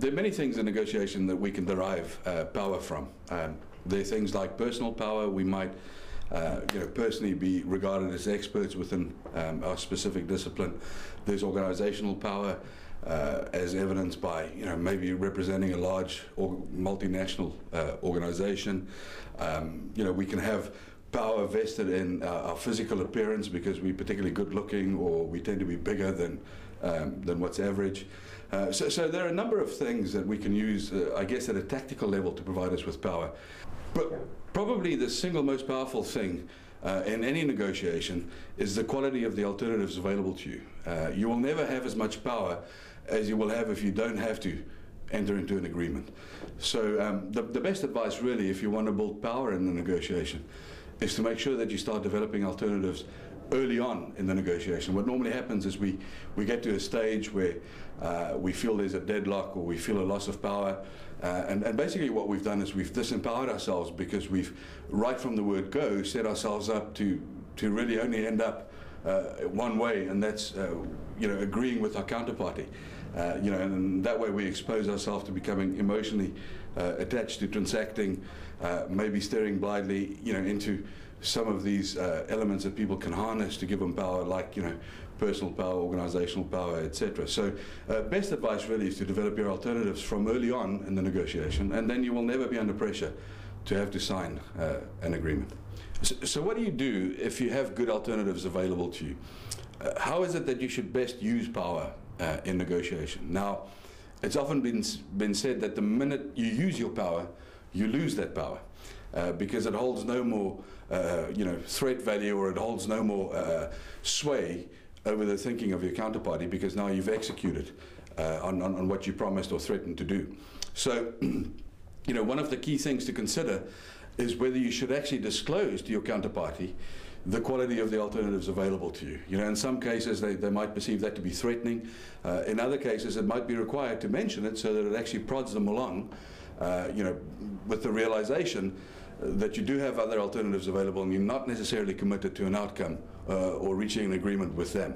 There are many things in negotiation that we can derive power from. There are things like personal power. We might personally be regarded as experts within our specific discipline. There's organizational power, as evidenced by maybe representing a large or multinational organization. We can have power vested in our physical appearance because we're particularly good looking, or we tend to be bigger than what's average. So there are a number of things that we can use, I guess, at a tactical level to provide us with power. But probably the single most powerful thing in any negotiation is the quality of the alternatives available to you. You will never have as much power as you will have if you don't have to enter into an agreement. So the best advice really, if you want to build power in the negotiation, is to make sure that you start developing alternatives early on in the negotiation. What normally happens is we get to a stage where we feel there's a deadlock, or we feel a loss of power, and basically what we've done is we've disempowered ourselves, because we've, right from the word go, set ourselves up to really only end up one way, and that's agreeing with our counterparty. And that way we expose ourselves to becoming emotionally attached to transacting, maybe steering blindly into some of these elements that people can harness to give them power, like personal power, organizational power, etc. So best advice really is to develop your alternatives from early on in the negotiation, and then you will never be under pressure to have to sign an agreement. So what do you do if you have good alternatives available to you? How is it that you should best use power in negotiation? Now, it's often been said that the minute you use your power, you lose that power, because it holds no more threat value, or it holds no more sway over the thinking of your counterparty, because now you've executed on what you promised or threatened to do. So one of the key things to consider is whether you should actually disclose to your counterparty the quality of the alternatives available to you. In some cases they might perceive that to be threatening. In other cases it might be required to mention it so that it actually prods them along, with the realization that you do have other alternatives available, and you're not necessarily committed to an outcome or reaching an agreement with them.